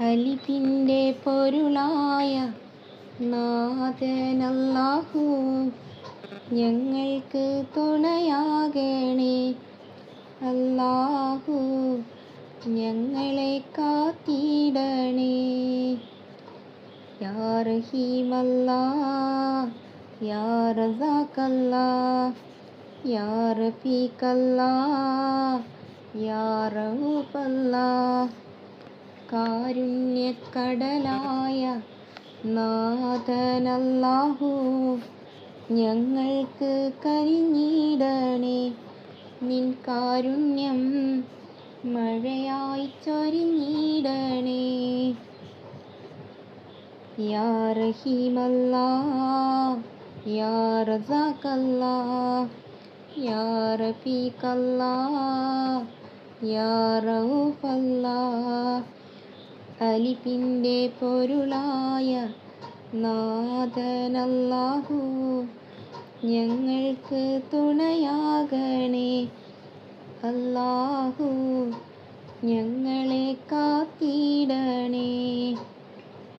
അലിഫിൻ്റെ പൊരുളായ നാഥനല്ലാഹു ഞങ്ങൾക്ക് തുണയാകണേ. അല്ലാഹു ഞങ്ങളെ കാത്തിടണേ. യാ റഹീമല്ലാ, യാ റസാഖല്ലാ, യാ റഫീഖല്ലാ, യാ റഊഫല്ലാ. കാരുണ്യക്കടലായ നാഥനല്ലാഹു ഞങ്ങൾക്ക് കനിഞ്ഞിടണേ. നിൻ കാരുണ്യം മഴയായി ചൊരിഞ്ഞിടണേ. യാ റഹീമല്ലാ, യാ റസാഖല്ലാ, യാ റഫീഖല്ലാ, യാ റഊഫല്ലാ. അലിഫിൻ്റെ പൊരുളായ നാഥനല്ലാഹു ഞങ്ങൾക്ക് തുണയാകണേ. അല്ലാഹു ഞങ്ങളെ